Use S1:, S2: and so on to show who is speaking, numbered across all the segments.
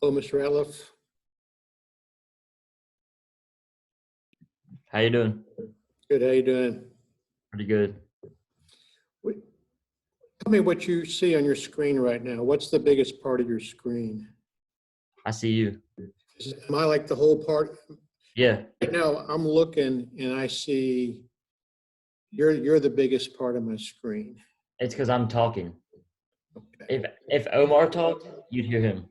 S1: Hello, Mr. Ratliff.
S2: How you doing?
S1: Good. How you doing?
S2: Pretty good.
S1: What, tell me what you see on your screen right now. What's the biggest part of your screen?
S2: I see you.
S1: Am I like the whole part?
S2: Yeah.
S1: Right now, I'm looking and I see you're the biggest part of my screen.
S2: It's because I'm talking.
S1: Okay.
S2: If Omar talked, you'd hear him.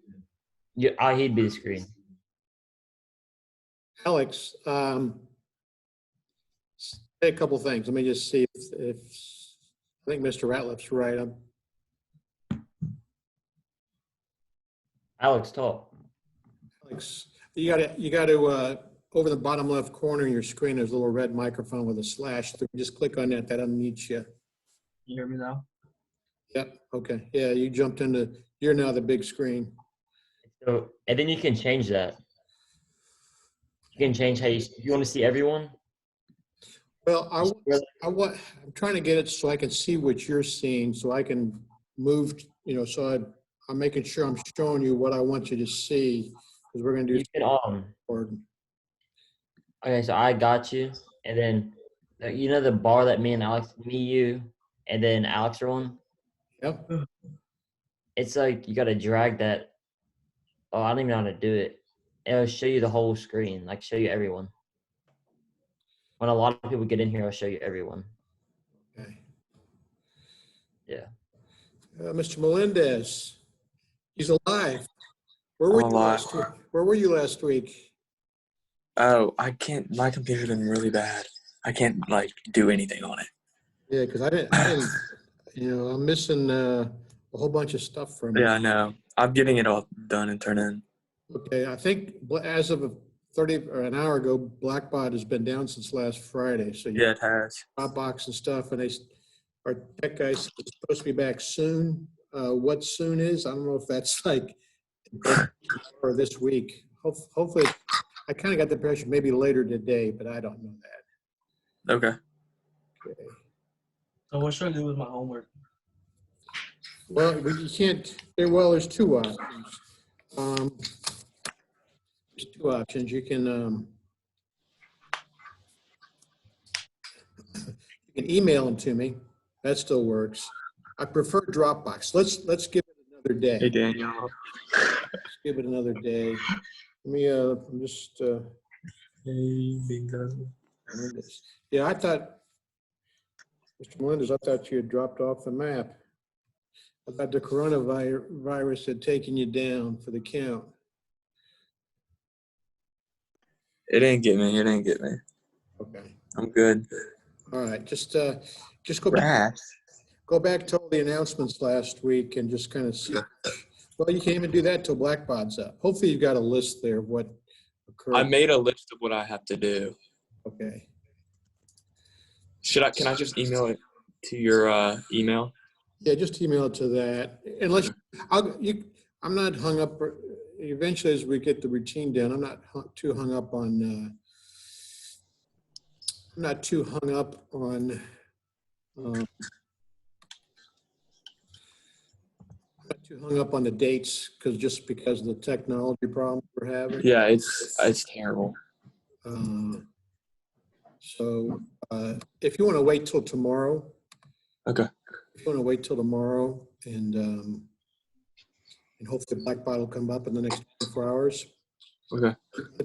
S2: He'd be the screen.
S1: Alex, say a couple things. Let me just see if I think Mr. Ratliff's right.
S2: Alex, talk.
S1: Alex, you got to over the bottom left corner of your screen, there's a little red microphone with a slash through. Just click on that. That unmutes you.
S3: You hear me now?
S1: Yep. Okay. Yeah, you jumped into. You're now the big screen.
S2: So, and then you can change that. You can change how you want to see everyone.
S1: Well, I'm trying to get it so I can see what you're seeing, so I can move. So I'm making sure I'm showing you what I want you to see, because we're going to do.
S2: You can Okay, so I got you, and then you know the bar that me, you, and then Alex are on.
S1: Yep.
S2: It's like you got to drag that. Oh, I don't even know how to do it. It'll show you the whole screen, like show you everyone. When a lot of people get in here, I'll show you everyone.
S1: Okay.
S2: Yeah.
S1: Mr. Melendez, he's alive. Where were
S3: I'm
S1: you
S3: alive.
S1: last week? Where were you last week?
S3: Oh, I can't. My computer's been really bad. I can't do anything on it.
S1: Yeah, because I didn't. I'm missing a whole bunch of stuff from you.
S3: Yeah, I know. I'm getting it all done and turned in.
S1: Okay, I think as of 30 or an hour ago, Blackbot has been down since last Friday. So
S3: Yeah, it has.
S1: Dropbox and stuff, and our tech guys are supposed to be back soon. What soon is? I don't know if that's like or this week. Hopefully, I kind of got the impression maybe later today, but I don't know that.
S3: Okay.
S1: Okay.
S4: So what should I do with my homework?
S1: Well, you can't. There's two options. There's two options. You can email them to me. That still works. I prefer Dropbox. Let's give it another day.
S3: Hey, Daniel.
S1: Let's give it another day. Let me. I'm just.
S3: Hey, bingo.
S1: Yeah, I thought, Mr. Melendez, I thought you had dropped off the map. I thought the coronavirus had taken you down for the count.
S3: It didn't get me. It didn't get me.
S1: Okay.
S3: I'm good.
S1: All right. Just go back. Go back to all the announcements last week and just kind of see. Well, you can't even do that till Blackbot's up. Hopefully, you've got a list there of what occurred.
S3: I made a list of what I have to do.
S1: Okay.
S3: Can I just email it to your email?
S1: Yeah, just email it to that. Unless I'm not hung up. Eventually, as we get the routine down, I'm not too hung up on. I'm not too hung up on. Not too hung up on the dates because of the technology problem we're having.
S3: Yeah, it's terrible.
S1: So if you want to wait till tomorrow.
S3: Okay.
S1: If you want to wait till tomorrow and hopefully Blackbot will come up in the next 24 hours.
S3: Okay.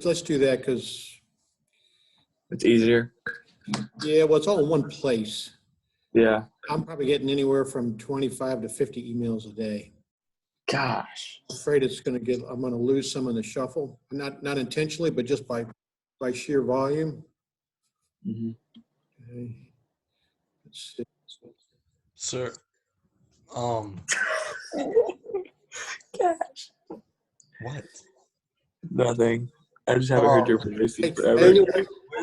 S1: Let's do that because
S3: it's easier.
S1: Yeah, well, it's all in one place.
S3: Yeah.
S1: I'm probably getting anywhere from 25 to 50 emails a day.
S3: Gosh.
S1: I'm afraid I'm going to lose some in the shuffle. Not intentionally, but just by sheer volume.
S3: Mm-hmm.
S1: Okay. Let's see.
S4: Sir,
S3: Gosh.
S4: what?
S3: Nothing. I just haven't heard your voice in forever.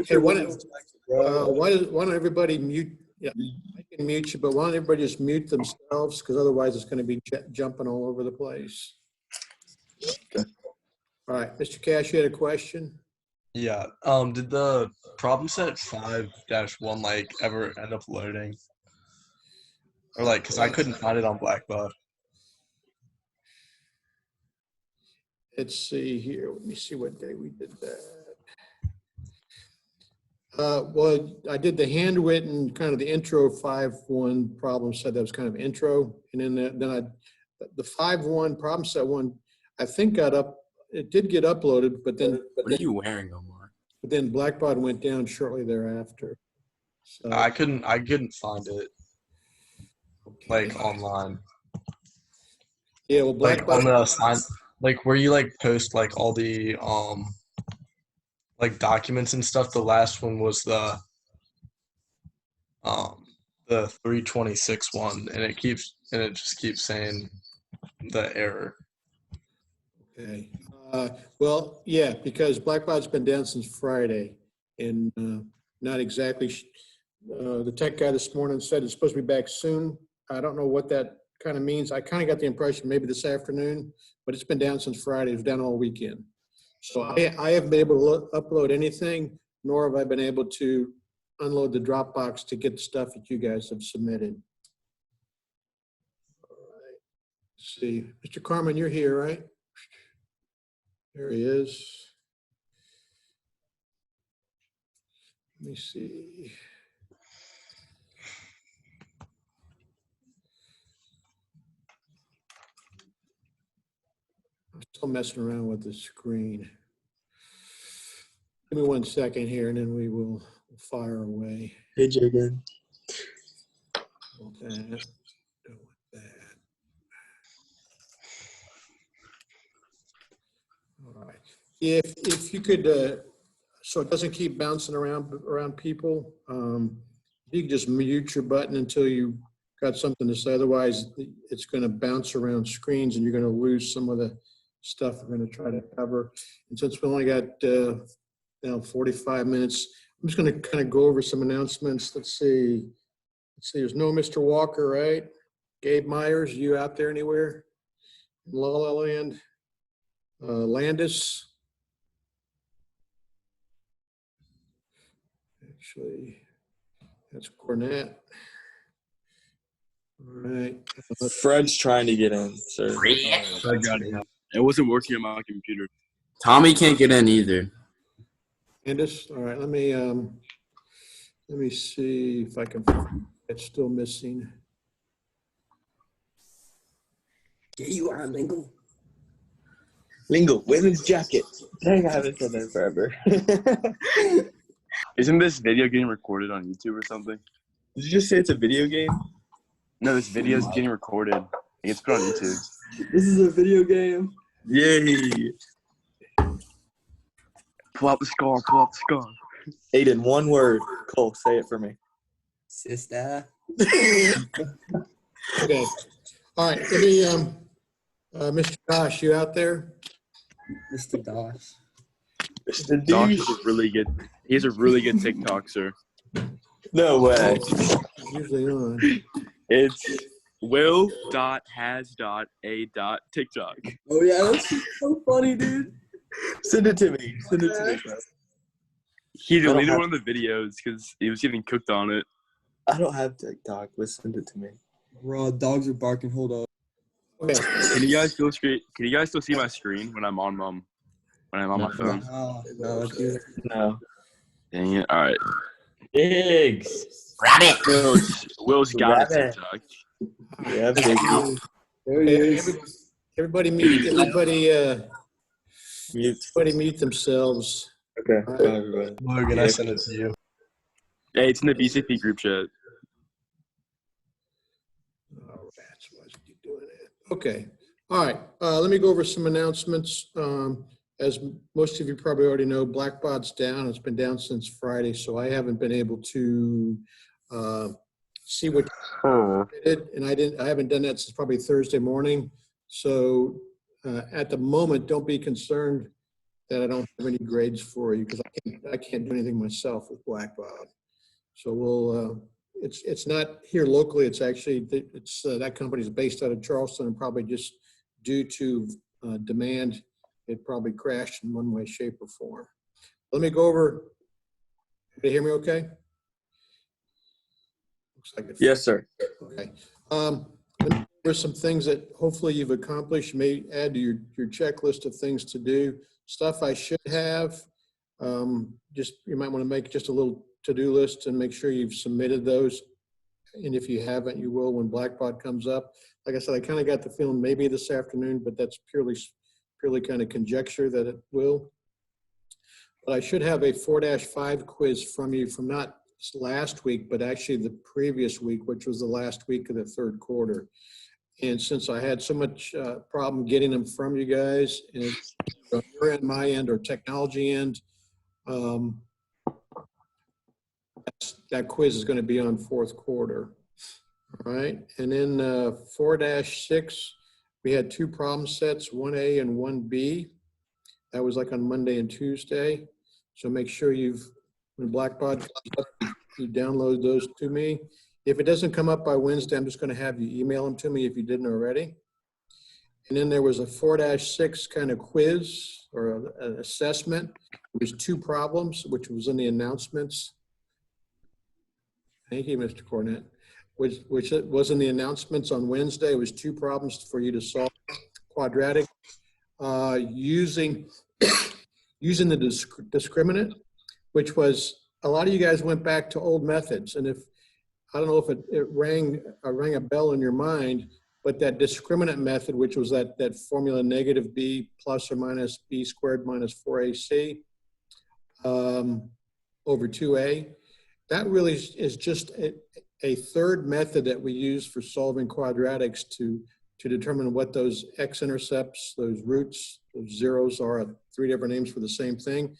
S1: Hey, why don't everybody mute? Yeah, I can mute you, but why don't everybody just mute themselves? Because otherwise it's going to be jumping all over the place.
S3: Okay.
S1: All right, Mr. Cash, you had a question?
S4: Yeah. Did the problem set 5-1 ever end up loading? Or because I couldn't find it on Blackbot.
S1: let's see here. Let me see what day we did that. Well, I did the handwritten kind of the intro 5-1 problem set. That was kind of intro, and then the 5-1 problem set one I think got up. It did get uploaded, but then
S3: What are you wearing, Omar?
S1: but then Blackbaud went down shortly thereafter. So,
S4: I couldn't find it like online.
S1: yeah, well,
S4: Like on
S1: Blackbaud.
S4: the sign, like where you like post like all the like documents and stuff. The last one was the 326 one, and it just keeps saying the error.
S1: Okay. Well, yeah, because Blackbaud's been down since Friday, and not exactly. The tech guy this morning said it's supposed to be back soon. I don't know what that kind of means. I kind of got the impression maybe this afternoon, but it's been down since Friday. It was down all weekend. So I haven't been able to upload anything, nor have I been able to unload the Dropbox to get the stuff that you guys have submitted. All right. Let's see, Mr. Carmen, you're here, right? There he is. Let me see. I'm still messing around with the screen. Give me 1 second here, and then we will fire away.
S3: Hey, Jagan.
S1: Don't want that. Don't want that. All right. If you could, so it doesn't keep bouncing around people, you can just mute your button until you got something to say. Otherwise, it's going to bounce around screens, and you're going to lose some of the stuff we're going to try to cover. And since we only got 45 minutes, I'm just going to kind of go over some announcements. Let's see. There's no Mr. Walker, right? Gabe Myers, you out there anywhere in La La Land? Landis. Actually, that's Cornette. All right.
S3: Fred's trying to get in, sir.
S5: I got it. It wasn't working on my computer.
S6: Tommy can't get in either.
S1: Landis. All right. Let me see if I can. It's still missing.
S6: Yeah, you are, Lingo.
S3: Lingo, women's jacket. Dang, I haven't said that forever. Did
S5: Isn't this video getting recorded on YouTube or something?
S3: you just say it's a video game?
S5: No, this video is getting recorded. It gets put on YouTube.
S3: This is a video game. Yay.
S5: Pull out the scar. Pull out the scar.
S3: Aiden, one word. Cole, say it for me.
S6: Sister.
S1: Okay. All right. Let me, Mr. Josh, you out there?
S6: Mr. Dosh.
S3: Mr.
S5: Josh
S3: D.
S5: is a really good. He has a really good TikTok, sir.
S3: No way.
S1: It's usually on.
S5: It's will.has.a.tiktok.
S6: Oh, yeah, that's so funny, dude.
S3: Send it to me. Send it to me, bro.
S5: He
S3: don't
S5: deleted
S3: have-
S5: one of the videos because he was getting cooked on it.
S3: I don't have TikTok, but send it to me.
S6: Bro, dogs are barking. Hold up.
S1: Okay.
S5: Can you guys still see my screen when I'm on my phone?
S6: No, dude.
S3: No.
S5: Dang it! All right.
S2: Diggs.
S5: Will's got a
S3: Rabbit.
S5: TikTok.
S3: Yeah, baby.
S6: There he
S1: Okay,
S6: is.
S1: everybody mute themselves.
S3: Okay.
S1: All
S3: Bye,
S1: right.
S3: everybody.
S4: Logan, I sent it to you.
S5: Hey, it's in the BCP group chat.
S1: Oh, rats, why is he doing it? Okay. All right. Let me go over some announcements. As most of you probably already know, Blackbaud's down. It's been down since Friday, so I haven't been able to see what you did, and I haven't done that since probably Thursday morning. So at the moment, don't be concerned that I don't have any grades for you, because I can't do anything myself with Blackbaud. So we'll. It's not here locally. It's actually that company is based out of Charleston, and probably just due to demand, it probably crashed in one way, shape, or form. Let me go over. Can you hear me okay? Looks like it.
S3: Yes, sir.
S1: Okay. Let me go There's some things that hopefully you've accomplished. You may add to your checklist of things to do. Stuff I should have. Just you might want to make just a little to-do list and make sure you've submitted those. And if you haven't, you will when Blackbaud comes up. Like I said, I kind of got the feeling maybe this afternoon, but that's purely kind of conjecture that it will. But I should have a 4-5 quiz from you from not last week, but actually the previous week, which was the last week of the third quarter. And since I had so much problem getting them from you guys, and on your end, my end, or technology end, that quiz is going to be on fourth quarter. All right. And then 4-6, we had 2 problem sets, 1A and 1B. That was like on Monday and Tuesday. So make sure when Blackbaud comes up, you download those to me. If it doesn't come up by Wednesday, I'm just going to have you email them to me if you didn't already. And then there was a 4-6 kind of quiz or an assessment. It was 2 problems, which was in the announcements. Thank you, Mr. Cornett. Which was in the announcements on Wednesday. It was 2 problems for you to solve. Quadratic, using the discriminant, which was a lot of you guys went back to old methods. And if I don't know if it rang a bell in your mind, but that discriminant method, which was that formula -b plus or minus b squared minus 4ac over 2a, that really is just a third method that we use for solving quadratics to determine what those x-intercepts, those roots, those zeros are, 3 different names for the same thing.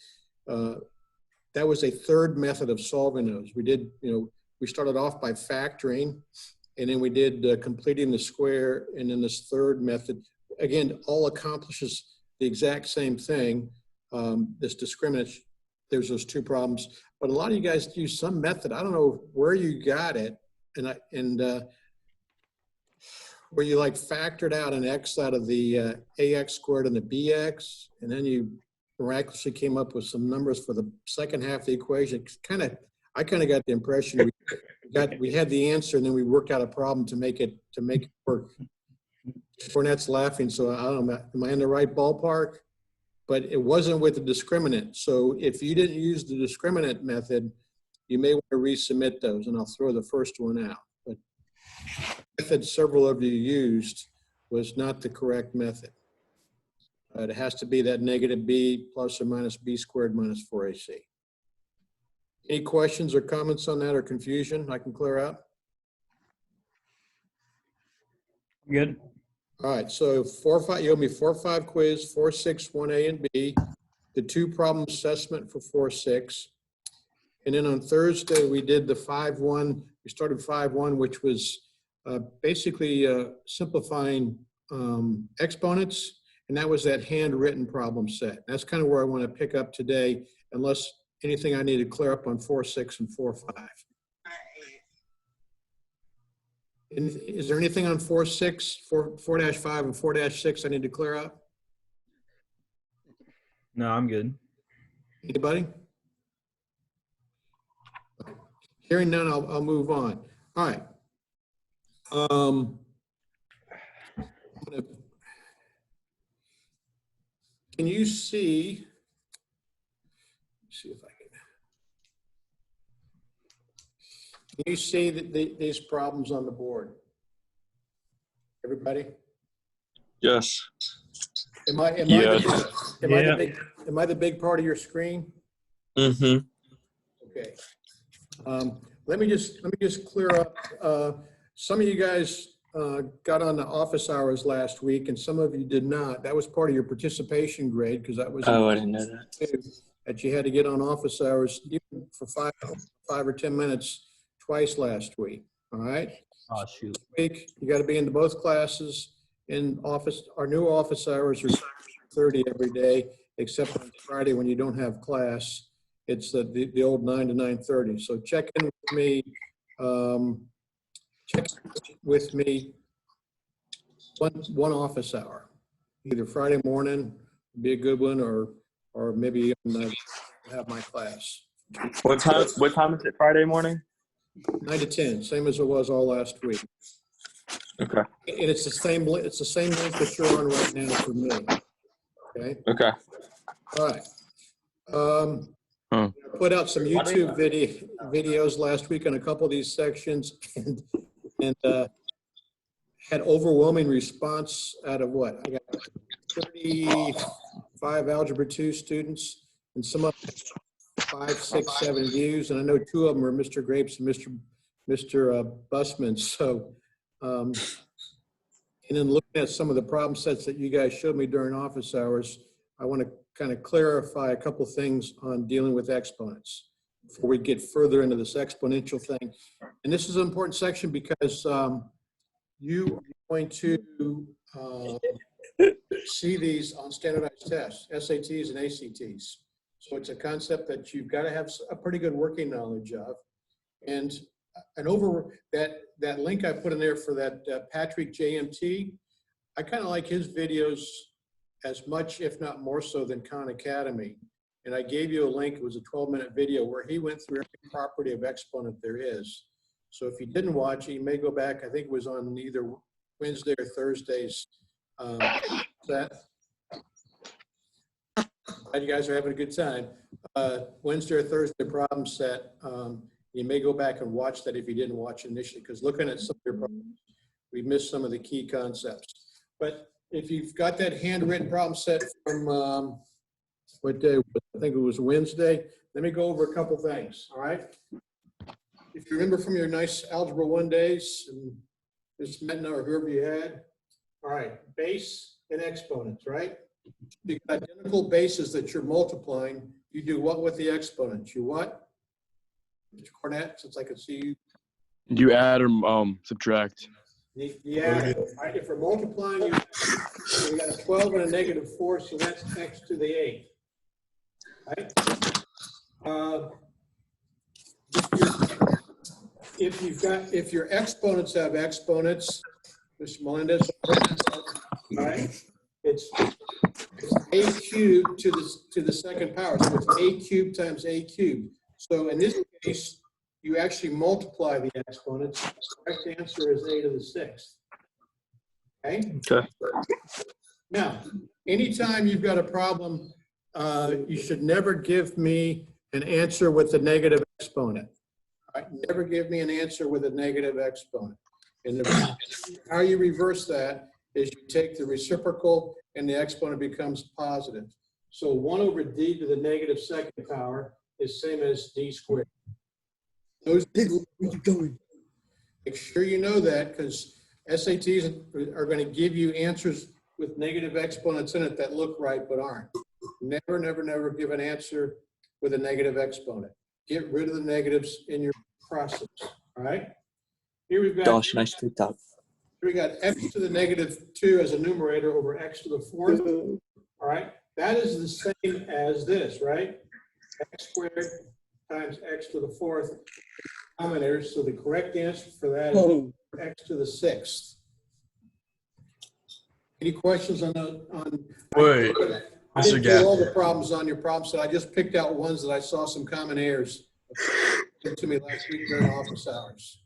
S1: That was a third method of solving those. We did, we started off by factoring, and then we did completing the square, and then this third method, again, all accomplishes the exact same thing. This discriminant, there's those 2 problems, but a lot of you guys use some method. I don't know where you got it, and where you like factored out an x out of the ax squared and the bx, and then you miraculously came up with some numbers for the second half of the equation. I kind of got the impression we had the answer, and then we worked out a problem to make it work. Cornette's laughing, so I don't know, am I in the right ballpark? But it wasn't with the discriminant. So if you didn't use the discriminant method, you may want to resubmit those, and I'll throw the first one out. But the method several of you used was not the correct method. It has to be that -b plus or minus b squared minus 4ac. Any questions or comments on that or confusion I can clear out?
S7: Good.
S1: All right, so 4-5, you owe me 4-5 quiz, 4-6, 1A and B, the 2 problem assessment for 4-6. And then on Thursday, we did the 5-1, we started 5-1, which was basically simplifying exponents, and that was that handwritten problem set. That's kind of where I want to pick up today, unless anything I need to clear up on 4-6 and 4-5. Is there anything on 4-6, 4-5 and 4-6 I need to clear up?
S7: No, I'm good.
S1: Anybody? Hearing none, I'll move on. All right. Can you see? Let's see if I can. Can you see these problems on the board? Everybody?
S5: Yes.
S1: Am I the big part of your screen?
S3: Mm-hmm.
S1: Okay. Let me just clear up. Some of you guys got on the office hours last week, and some of you did not. That was part of your participation grade, because that was
S3: Oh, I didn't know that.
S1: that you had to get on office hours even for 5 or 10 minutes twice last week. All right.
S7: Oh, shoot.
S1: This week you got to be into both classes in office. Our new office hours are 30 every day, except on Friday when you don't have class. It's the old 9 to 9:30. So check in with me. Check with me one office hour, either Friday morning would be a good one, or maybe have my class.
S5: What time is it Friday morning?
S1: 9 to 10, same as it was all last week.
S3: Okay.
S1: And it's the same link that you're on right now for me. Okay.
S3: Okay.
S1: All right. I put out some YouTube videos last week on a couple of these sections, and had overwhelming response out of what? I got 35 Algebra 2 students, and some of them 5, 6, 7 views, and I know 2 of them are Mr. Grapes and Mr. Busman. So, and then looking at some of the problem sets that you guys showed me during office hours, I want to kind of clarify a couple things on dealing with exponents before we get further into this exponential thing. And this is an important section because you are going to see these on standardized tests, SATs and ACTs. So it's a concept that you've got to have a pretty good working knowledge of. And over that link I put in there for that Patrick JMT, I kind of like his videos as much, if not more so, than Khan Academy. And I gave you a link. It was a 12-minute video where he went through every property of exponent there is. So if you didn't watch it, you may go back. I think it was on either Wednesday or Thursday's set. Glad you guys are having a good time. Wednesday or Thursday problem set. You may go back and watch that if you didn't watch it initially, because looking at some of your problems, we missed some of the key concepts. But if you've got that handwritten problem set from what day? I think it was Wednesday. Let me go over a couple things. All right. If you remember from your nice Algebra 1 days, and Ms. Metna or whoever you had, all right, base and exponents, right? You've got identical bases that you're multiplying. You do what with the exponents? You what? Mr. Cornett, since I could see you.
S5: You add or subtract.
S1: Yeah, right, if we're multiplying, we got a 12 and a negative 4, so that's x to the 8. Right? If your exponents have exponents, Mr. Melendez, right? It's a cubed to the second power. So it's a cubed times a cubed. So in this case, you actually multiply the exponents. The correct answer is a to the 6th. Okay?
S3: Okay.
S1: Now, anytime you've got a problem, you should never give me an answer with a negative exponent. All right? Never give me an answer with a negative exponent. And how you reverse that is you take the reciprocal and the exponent becomes positive. So 1 over d to the negative second power is same as d squared. Those
S6: Diggle, where you going?
S1: Make sure you know that, because SATs are going to give you answers with negative exponents in it that look right but aren't. Never, never, never give an answer with a negative exponent. Get rid of the negatives in your process. All right. Here we've got.
S3: Gosh, nice TikTok.
S1: Here we got x to the negative 2 as a numerator over x to the 4th. All right. That is the same as this, right? X squared times x to the 4th denominators. So the correct answer for that is x to the 6th. Any questions on the
S4: Wait,
S1: I
S4: Mr.
S1: didn't do all
S4: Gaffney.
S1: the problems on your problem set. I just picked out ones that I saw some common errors to me last week during office hours.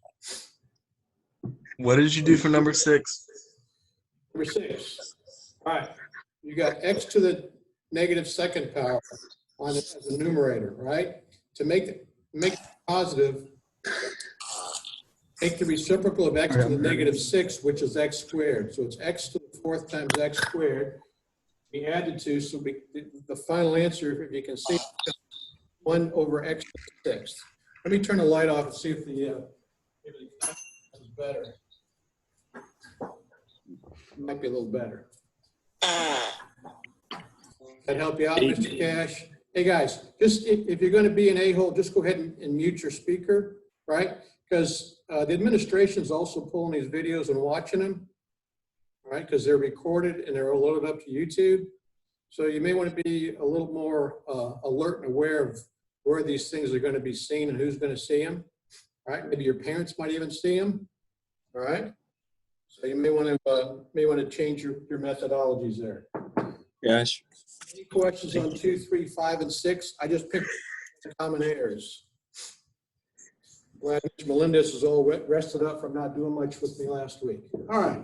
S4: What did you do for number 6?
S1: Number 6. All right. You got x to the negative second power on it as a numerator, right? To make it positive, take the reciprocal of x to the negative 6, which is x squared. So it's x to the 4th times x squared. We add the 2, so the final answer, if you can see, 1 over x to the 6th. Let me turn the light off and see if the is better. Might be a little better. That help you out, Mr. Cash? Hey guys, just if you're going to be an a-hole, just go ahead and mute your speaker, right? Because the administration is also pulling these videos and watching them, right? Because they're recorded and they're loaded up to YouTube. So you may want to be a little more alert and aware of where these things are going to be seen and who's going to see them, right? Maybe your parents might even see them, all right? So you may want to change your methodologies there.
S3: Yes.
S1: Any questions on 2, 3, 5, and 6? I just picked the common errors. Glad Mr. Melendez is all rested up from not doing much with me last week. All right.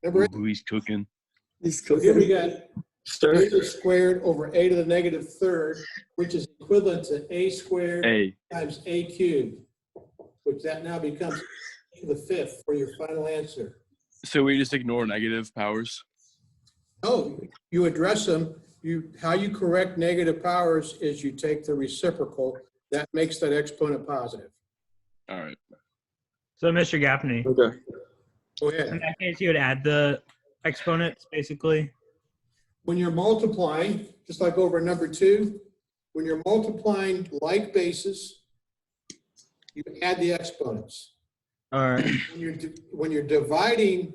S1: Number 8.
S5: Ooh, he's cooking.
S6: He's
S1: So here we
S6: cooking.
S1: got
S3: Stir.
S1: a squared over a to the negative third, which is equivalent to a squared
S5: A.
S1: times a cubed, which that now becomes a to the fifth for your final answer.
S5: So we just ignore negative powers.
S1: No, you address them. How you correct negative powers is you take the reciprocal. That makes that exponent positive.
S5: All right.
S7: So, Mr. Gaffney,
S3: Okay.
S1: Go
S7: in
S1: ahead.
S7: that case, you would add the exponents, basically.
S1: When you're multiplying, just like over number 2, when you're multiplying like bases, you add the exponents.
S7: All right.
S1: When you're dividing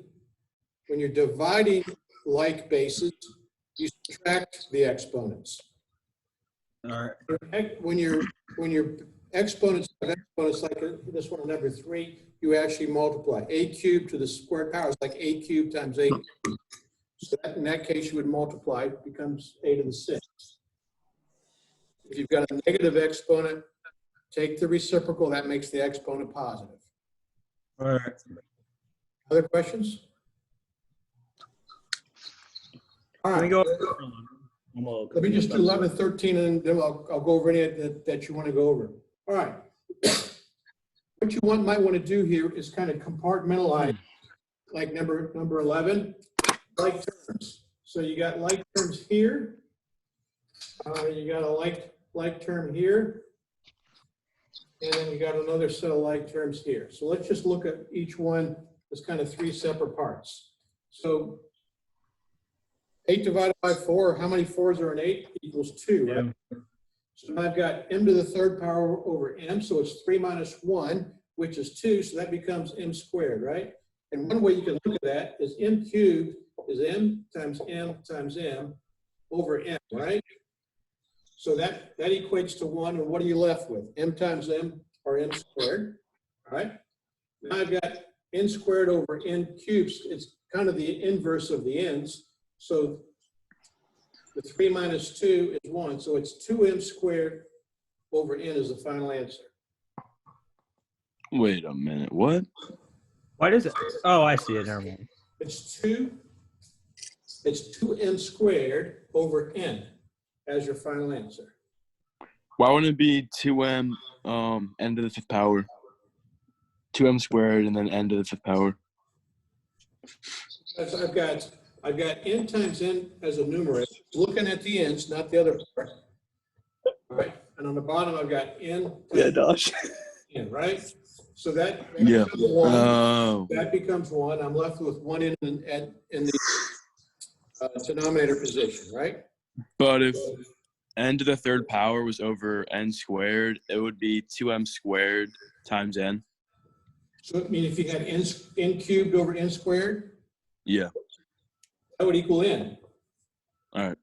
S1: like bases, you subtract the exponents.
S7: All right.
S1: When your exponents have exponents like this one, number 3, you actually multiply. A cubed to the squared power is like a cubed times a cubed. So in that case, you would multiply, it becomes a to the 6th. If you've got a negative exponent, take the reciprocal, that makes the exponent positive.
S7: All right.
S1: Other questions? All
S7: Can we
S1: right,
S7: go?
S1: let me just do 11 and 13, and then I'll go over any that you want to go over. All right. What you might want to do here is kind of compartmentalize, like number 11, like terms. So you got like terms here. You got a like term here. And then you got another set of like terms here. So let's just look at each one as kind of 3 separate parts. So 8 divided by 4, how many 4s are in 8? Equals 2, right? So now I've got m to the 3rd power over m, so it's 3 minus 1, which is 2, so that becomes m squared, right? And one way you can look at that is m cubed is m times m times m over m, right? So that equates to 1, and what are you left with? M times m, or m squared, right? Now I've got n squared over n cubed. It's kind of the inverse of the n's. So the 3 minus 2 is 1, so it's 2m squared over n is the final answer.
S5: Wait a minute. What?
S7: Why does it? Oh, I see it. Never mind.
S1: It's 2m squared over n as your final answer.
S5: Why wouldn't it be 2m n to the 5th power? 2m squared and then n to the 5th power.
S1: That's, I've got n times n as a numerator, looking at the n's, not the other part. All right, and on the bottom I've got n times
S3: Josh.
S1: n, right? So that
S5: Yeah.
S1: becomes 1.
S5: Oh.
S1: That becomes 1. I'm left with 1 in the denominator position, right?
S5: But if n to the 3rd power was over n squared, it would be 2m squared times n.
S1: So I mean, if you had n cubed over n squared,
S5: Yeah.
S1: that would equal n.
S5: All right.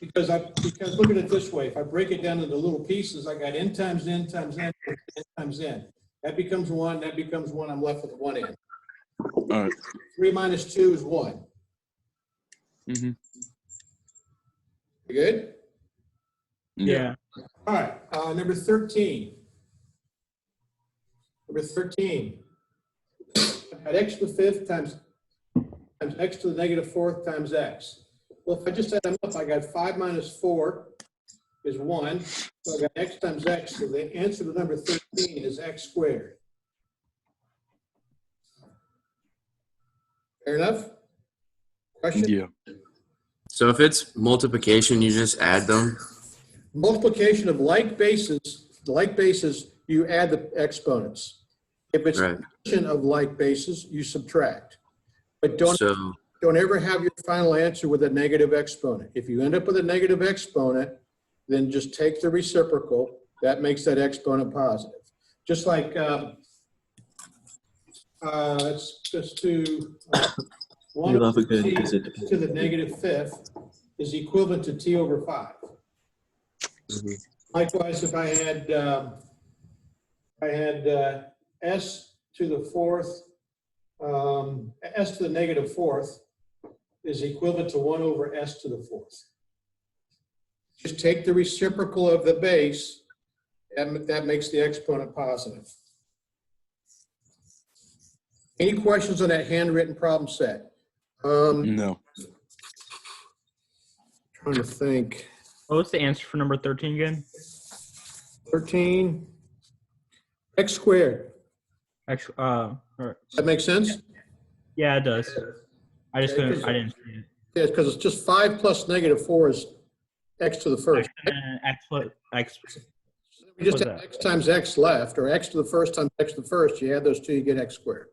S1: Because look at it this way, if I break it down into little pieces, I got n times n times n times n. That becomes 1, that becomes 1, I'm left with 1n.
S5: All right.
S1: 3 minus 2 is 1.
S5: Mm-hmm.
S1: You good?
S7: Yeah.
S1: All right, number 13. Number 13. At x to the 5th times x to the negative 4th times x. Well, if I just add them up, I got 5 minus 4 is 1. So I got x times x. So the answer to number 13 is x squared. Fair enough? Question?
S5: Yeah.
S8: So if it's multiplication, you just add them?
S1: Multiplication of like bases, you add the exponents. If it's
S8: Right.
S1: addition of like bases, you subtract. But don't
S8: So,
S1: ever have your final answer with a negative exponent. If you end up with a negative exponent, then just take the reciprocal. That makes that exponent positive. Just like, let's just do 1
S3: You love a
S1: over
S3: good
S1: t
S3: visit.
S1: to the negative 5th is equivalent to t over 5.
S8: mhm.
S1: Likewise, if I had s to the 4th, s to the negative 4th is equivalent to 1 over s to the 4th. Just take the reciprocal of the base, and that makes the exponent positive. Any questions on that handwritten problem set?
S5: No.
S1: Trying to think.
S7: What was the answer for number 13 again?
S1: 13, x squared.
S7: Actually, all right.
S1: Does that make sense?
S7: Yeah, it does. I just
S1: Okay,
S7: couldn't.
S1: 'cause-
S7: I didn't see it.
S1: Yeah, because it's just 5 plus -4 is x to the first.
S7: And then X plus X.
S1: We just
S7: What's
S1: have
S7: that?
S1: x times x left, or x to the first times x to the first. You add those two, you get x squared.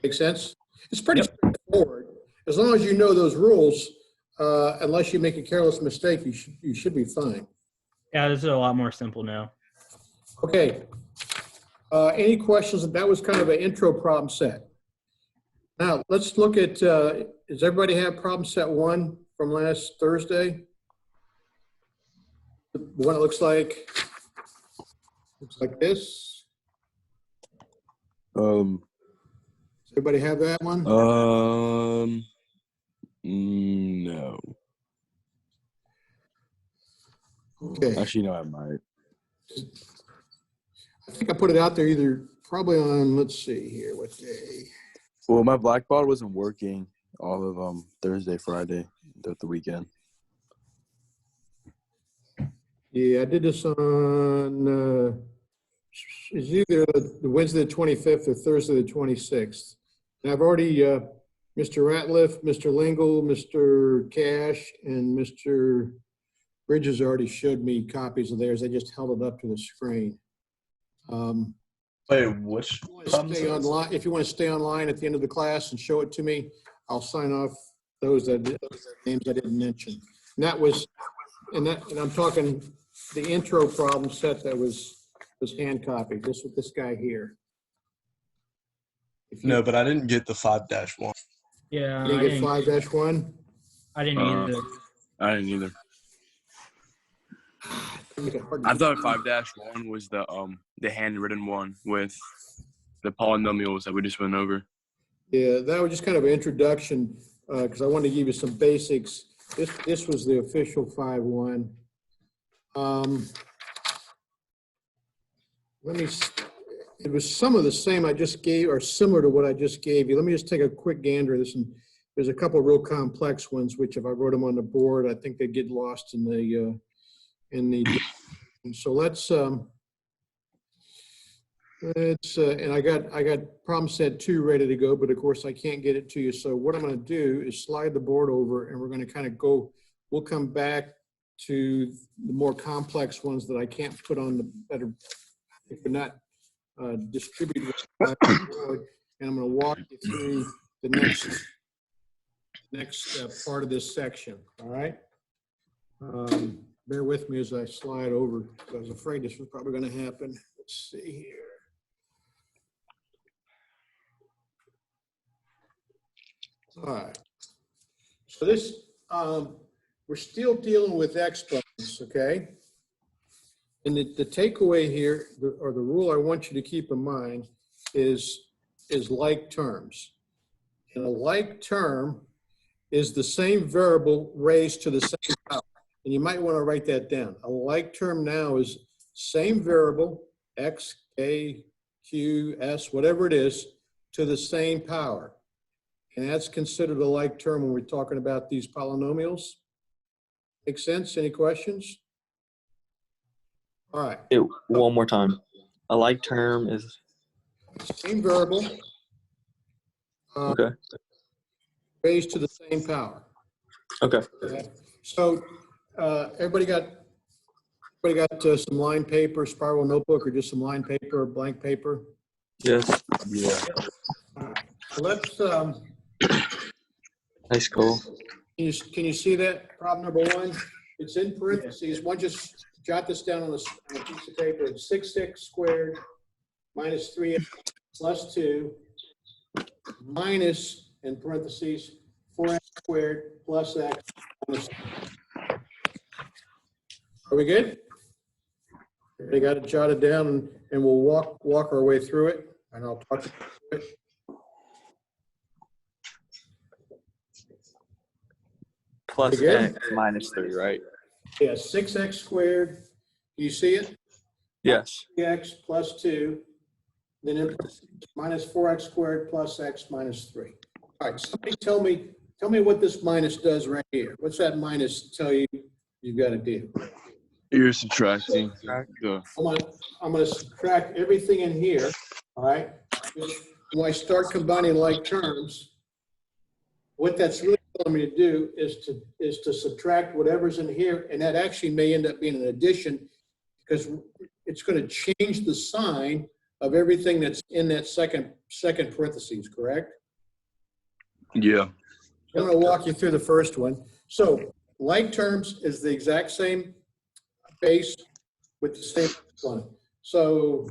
S1: Make sense? It's pretty straightforward. As long as you know those rules, unless you make a careless mistake, you should be fine.
S7: Yeah, this is a lot more simple now.
S1: Okay. Any questions? That was kind of an intro problem set. Now, let's look at, does everybody have problem set 1 from last Thursday? The one that looks like this. Does everybody have that one?
S5: No.
S1: Okay.
S5: Actually, no, I might.
S1: I think I put it out there either probably on, let's see here, what day?
S5: Well, my blackboard wasn't working all of Thursday, Friday, the weekend.
S1: Yeah, I did this on, it's either the Wednesday the 25th or Thursday the 26th. And I've already, Mr. Ratliff, Mr. Lingle, Mr. Cash, and Mr. Bridges already showed me copies of theirs. They just held it up to the screen.
S4: Wait, which problem
S1: Stay
S4: sets?
S1: online. If you want to stay online at the end of the class and show it to me, I'll sign off those names I didn't mention. And that was, and I'm talking the intro problem set that was hand copied. This with this guy here. If you
S4: No, but I didn't get the 5-1.
S7: Yeah,
S1: didn't get 5-1.
S7: I didn't either.
S5: I didn't either. I thought 5-1 was the handwritten one with the polynomials that we just went over.
S1: Yeah, that was just kind of an introduction because I wanted to give you some basics. This was the official 5-1. It was some of the same I just gave, or similar to what I just gave you. Let me just take a quick gander at this. And there's a couple of real complex ones, which if I wrote them on the board, I think they'd get lost in the, and so let's, and I got problem set 2 ready to go, but of course I can't get it to you. So what I'm going to do is slide the board over and we're going to kind of go, we'll come back to the more complex ones that I can't put on the better, if they're not distributed by the board. And I'm going to walk you through the next part of this section. All right. Bear with me as I slide over. I was afraid this was probably going to happen. Let's see here. All right. So this, we're still dealing with exponents, okay? And the takeaway here, or the rule I want you to keep in mind is like terms. And a like term is the same variable raised to the same power. And you might want to write that down. A like term now is same variable, x, k, q, s, whatever it is, to the same power. And that's considered a like term when we're talking about these polynomials. Make sense? Any questions? All right.
S3: One more time. A like term is
S1: Same variable.
S3: okay.
S1: Raised to the same power.
S3: Okay.
S1: Okay. So everybody got some line paper, spiral notebook, or just some line paper or blank paper?
S3: Yes.
S5: Yeah.
S1: So let's
S3: Nice goal.
S1: can you see that problem number 1? It's in parentheses. One, just jot this down on a piece of paper. It's 6x squared minus 3x plus 2 minus, in parentheses, 4x squared plus x minus. Are we good? They got it jotted down, and we'll walk our way through it, and I'll talk about it.
S3: Plus
S1: Pretty good.
S3: x minus 3, right?
S1: Yeah, 6x squared. Do you see it?
S3: Yes.
S1: 3x plus 2 then in minus 4x squared plus x minus 3. All right, somebody tell me what this minus does right here. What's that minus tell you you've got to do?
S5: You're subtracting the
S1: I'm gonna subtract everything in here, all right? When I start combining like terms, what that's really telling me to do is to subtract whatever's in here, and that actually may end up being an addition because it's going to change the sign of everything that's in that second parentheses, correct?
S5: yeah.
S1: I'm going to walk you through the first one. So like terms is the exact same base with the same one. So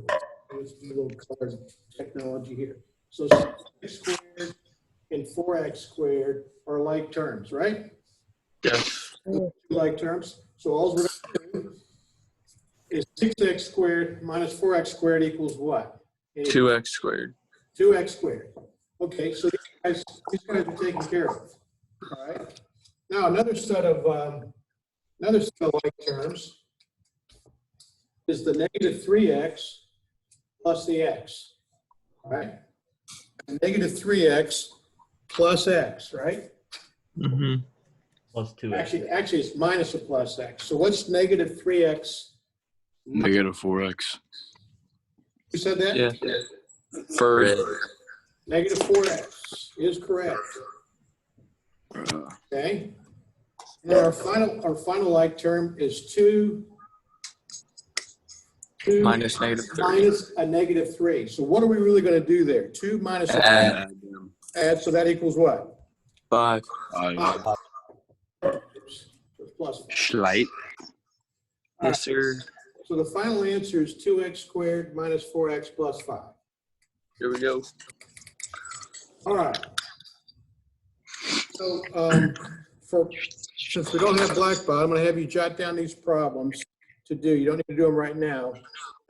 S1: let's do a little color technology here. So 6x squared and 4x squared are like terms, right?
S3: Yes.
S1: Like terms. So all we're going to do is 6x squared minus 4x squared equals what?
S3: 2x squared.
S1: 2x squared. Okay, so these guys are taken care of. All right. Now another set of like terms is the negative 3x plus the x. All right. Negative 3x plus x, right?
S3: Mm-hmm.
S2: Plus 2x.
S1: Actually, it's minus a plus x. So what's negative 3x?
S5: Negative 4x.
S1: You said that?
S3: Yeah. For
S1: Negative 4x is correct.
S5: Uh,
S1: Okay. And our final like term is 2
S3: minus negative 3.
S1: minus a negative 3. So what are we really going to do there? 2 minus
S3: Add.
S1: add, so that equals what?
S3: 5.
S1: 5. Plus 5.
S5: Schleich.
S3: Yes, sir.
S1: So the final answer is 2x squared minus 4x plus 5.
S3: Here we go.
S1: All right. So since we don't have Blackboard, I'm going to have you jot down these problems to do. You don't need to do them right now.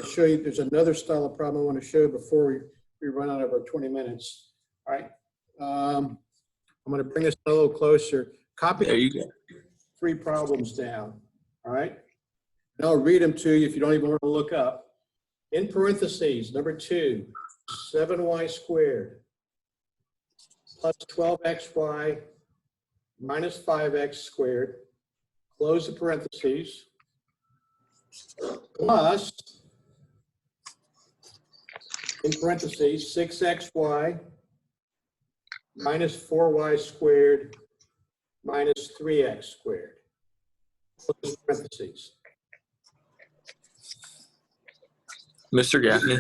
S1: I'll show you. There's another style of problem I want to show you before we run out of our 20 minutes. All right. I'm going to bring this a little closer. Copy
S3: There you go.
S1: 3 problems down. All right. And I'll read them to you if you don't even want to look up. In parentheses, number 2, 7y squared plus 12xy minus 5x squared, close the parentheses, plus, in parentheses, 6xy minus 4y squared minus 3x squared, close parentheses.
S3: Mr. Gaffney,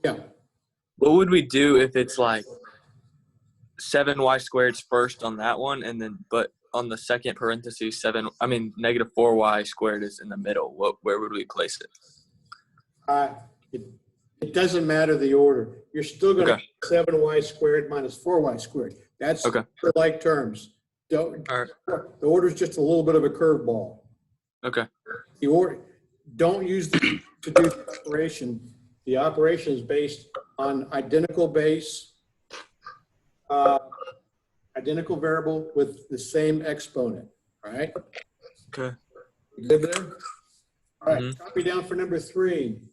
S1: Yeah.
S3: what would we do if it's like 7y squared's first on that one, and then but on the second parentheses negative 4y squared is in the middle? Where would we place it?
S1: It doesn't matter the order. You're still going to
S3: Okay.
S1: get 7y squared minus 4y squared. That's
S3: Okay.
S1: for like terms. Don't,
S3: All right.
S1: the order is just a little bit of a curveball.
S3: Okay.
S1: The order, don't use the to do the operation. The operation is based on identical base, identical variable with the same exponent. All right.
S3: Okay.
S1: You good there? All right.
S3: Mhm.
S1: Copy down for number 3.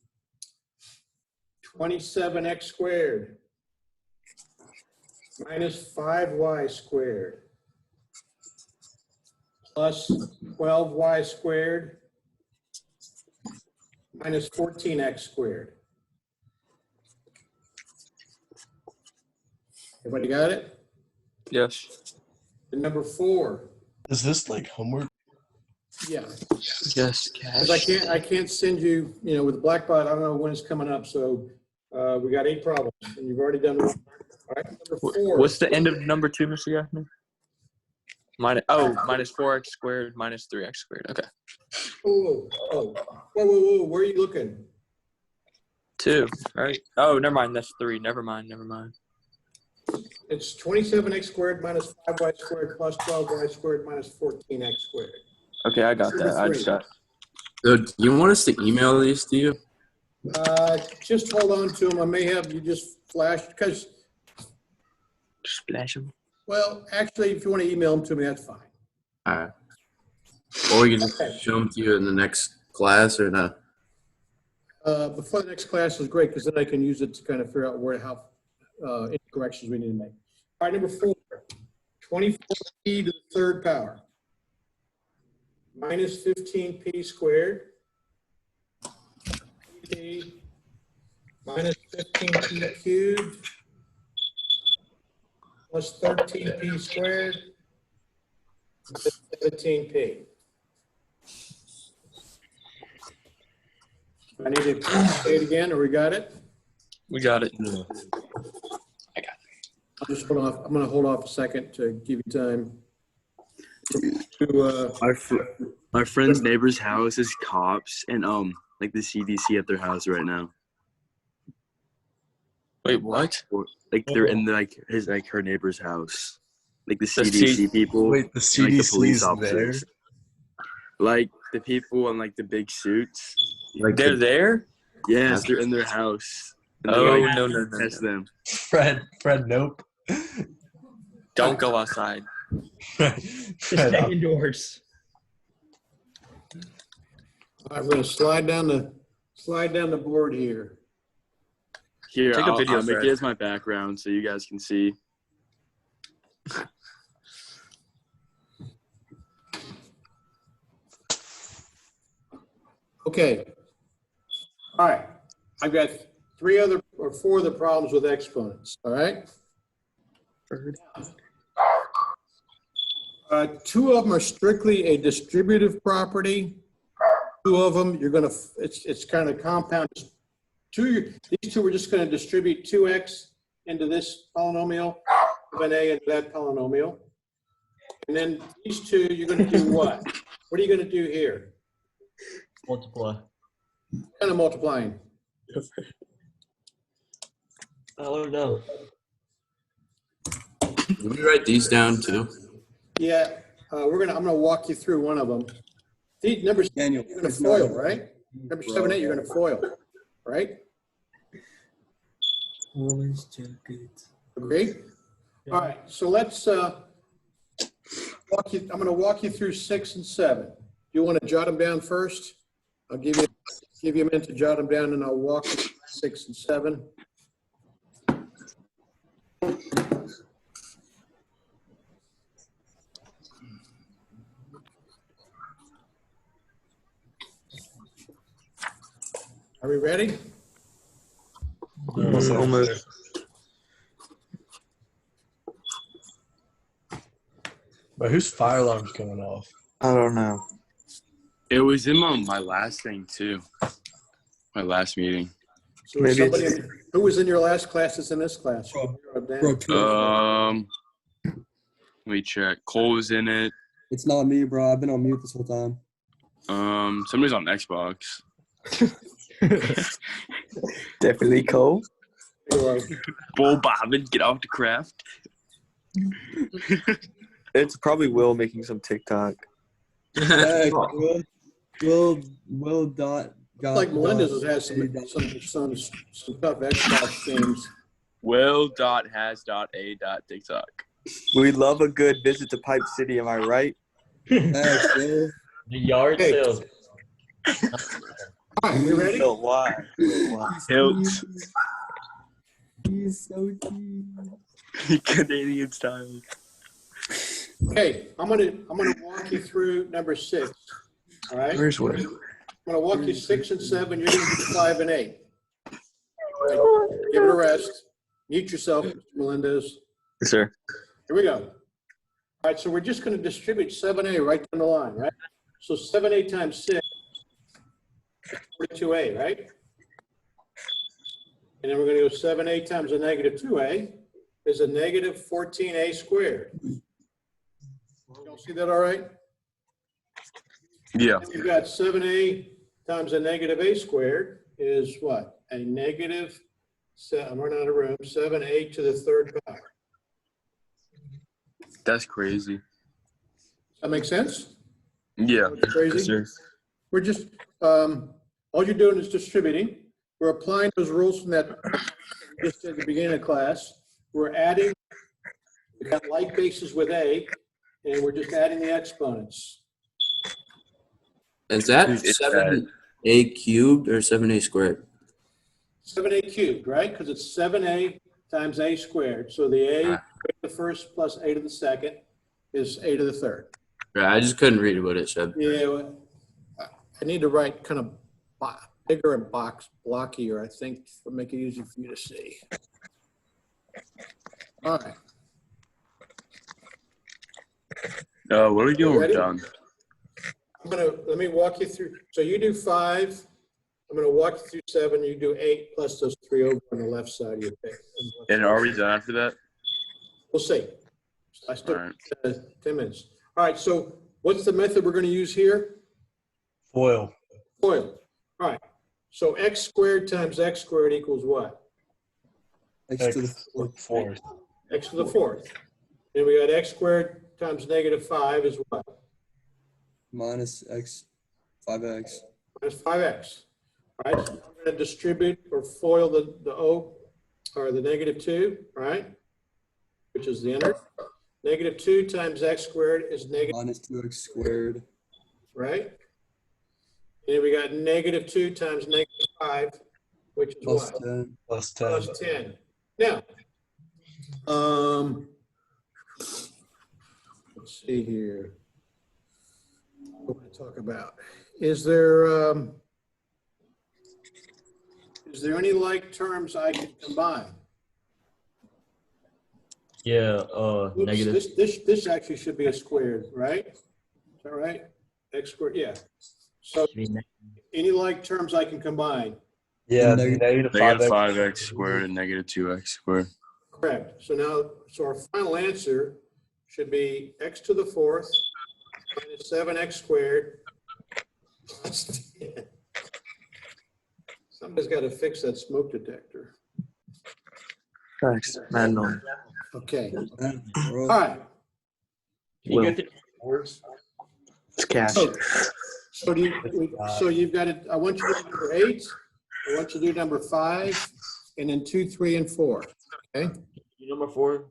S1: 27x squared minus 5y squared plus 12y squared minus 14x squared. Everybody got it?
S3: Yes.
S1: And number 4.
S4: Is this like homework?
S1: Yeah.
S3: Yes.
S1: Because I can't send you, with Blackboard, I don't know when it's coming up. So we got 8 problems and you've already done 1. All right. Number 4.
S3: What's the end of number 2, Mr. Gaffney? Minus 4x squared minus 3x squared. Okay.
S1: Whoa. Where are you looking?
S3: 2, right? Oh, never mind. That's 3. Never mind.
S1: It's 27x squared minus 5y squared plus 12y squared minus 14x squared.
S3: Okay, I got that. I just got.
S8: So do you want us to email these to you?
S1: Just hold on to them. I may have you just flash because,
S3: Splash them.
S1: well, actually, if you want to email them to me, that's fine.
S8: All right. Or we can just show them to you in the next class or not?
S1: before the next class is great because then I can use it to kind of figure out how any corrections we need to make. All right, number 4, 24p to the third power minus 15p squared p minus 15p cubed plus 13p squared 17p. I need to say it again, or we got it?
S3: We got it.
S1: I'll just hold off. I'm going to hold off a second to give you time to.
S5: My friend's neighbor's house is cops and like the CDC at their house right now.
S3: Wait, what?
S5: Like they're in her neighbor's house. Like the
S3: The
S5: CDC people.
S4: Wait, the
S5: and, like,
S4: CDC
S5: police
S4: is there?
S5: officers. Like the people in like the big suits.
S8: Like
S3: They're there?
S5: Yes, they're in their house. And
S3: Oh,
S5: they're, like,
S3: no.
S5: test them.
S4: Fred, nope.
S3: Don't go outside.
S7: Just stay indoors.
S1: I'm going to slide down the board here.
S5: Here,
S3: Take a video,
S5: I'll make
S3: Fred.
S5: it as my background so you guys can see.
S1: Okay. All right. I've got 4 other problems with exponents. All right. 2 of them are strictly a distributive property. 2 of them, you're going to, it's kind of compound. These 2 we're just going to distribute 2x into this polynomial, an a into that polynomial. And then these 2, you're going to do what? What are you going to do here?
S2: Multiply.
S1: Kind of multiplying.
S2: I don't know.
S8: Did we write these down too?
S1: Yeah, I'm gonna walk you through one of them. These number 7,
S6: Daniel,
S1: you're gonna
S6: it's
S1: foil,
S6: not-
S1: right? Number 7, 8, you're gonna foil, right? Agree? All right, so let's I'm gonna walk you through 6 and 7. Do you want to jot them down first? I'll give you a minute to jot them down, and I'll walk you through 6 and 7. Are we ready?
S3: Almost.
S4: But whose fire alarm's going off?
S3: I don't know.
S5: It was in my last thing too. My last meeting.
S1: So
S3: Maybe
S1: who was in your last class is in this class?
S6: Bro,
S5: Let me check. Cole was in it.
S6: it's not me, bro. I've been on mute this whole time.
S5: Somebody's on Xbox.
S3: Definitely Cole.
S5: Bull Bobbin, get off the craft.
S3: It's probably Will making some TikTok.
S6: Heck, Will dot got
S1: Like Melinda's has some tough Xbox games.
S5: Will.has.a.tiktok.
S3: We love a good visit to Pipe City, am I right?
S6: Heck, Will.
S2: The yard
S1: Hey.
S2: sales.
S1: All right, we ready?
S3: No, why? Why?
S5: Hilts.
S6: He's so cute.
S5: Canadian style.
S1: Okay, I'm gonna walk you through number 6. All right?
S3: Where's Will?
S1: I'm gonna walk you 6 and 7. You're gonna do 5 and 8. All right, give it a rest. Mute yourself, Mr. Melendez.
S3: Yes, sir.
S1: Here we go. All right, so we're just gonna distribute 7a right down the line, right? So 7a times 6, 42a, right? And then we're gonna go 7a times a negative 2a is a negative 14a squared. Y'all see that all right?
S5: Yeah.
S1: You've got 7a times a negative a squared is what? A negative, I'm running out of room, 7a to the third power.
S5: That's crazy.
S1: That make sense?
S5: Yeah.
S1: Crazy?
S5: Yes, sir.
S1: We're just, all you're doing is distributing. We're applying those rules from that just at the beginning of class. We're adding, we've got like bases with a, and we're just adding the exponents.
S8: Is that
S3: It's
S8: 7a cubed or 7a squared?
S1: 7a cubed, right? Because it's 7a times a squared. So the a
S8: Right.
S1: to the first plus a to the second is a to the third.
S8: Right, I just couldn't read what it said.
S1: Yeah, well, I need to write kind of bigger and blockier, I think, to make it easy for you to see. All right.
S5: What are we doing? We're
S1: Ready?
S5: done.
S1: Let me walk you through. So you do 5. I'm gonna walk you through 7. You do 8 plus those 3 over on the left side of your pick.
S5: And are we done after that?
S1: We'll see. I still
S5: All right.
S1: 10 minutes. All right. So what's the method we're going to use here?
S4: Foil.
S1: FOIL. All right. So x squared times x squared equals what?
S6: X to the fourth.
S4: Fourth.
S1: X to the fourth. Then we got x squared times -5 is what?
S6: Minus X, 5X.
S1: Minus 5x. All right. So I'm going to distribute or FOIL the O or the -2, right? Which is the inner. -2 times x squared is negative,
S6: Minus 2X squared.
S1: right? And then we got -2 times -5, which is
S6: Plus
S1: what?
S6: 10.
S4: Plus 10.
S1: Plus 10. Now, let's see here. What want to talk about? Is there any like terms I can combine?
S2: Yeah,
S1: Oops,
S2: negative.
S1: This actually should be a squared, right? Is that right? X squared, yeah. So
S2: Should be negative.
S1: any like terms I can combine?
S4: Yeah,
S6: Negative-
S4: negative
S5: Negative
S4: 5x.
S5: 5x squared and negative 2x squared.
S1: Correct. So our final answer should be x to the fourth minus 7x squared plus 10. Somebody's got to fix that smoke detector.
S3: Thanks, man.
S1: Okay.
S6: Man,
S1: All
S6: bro.
S1: right.
S2: Can you
S3: Will.
S2: go through the words?
S3: It's cash.
S1: So you've got it. I want you to do number 8. I want you to do number 5, and then 2, 3, and 4. Okay.
S2: Do number 4.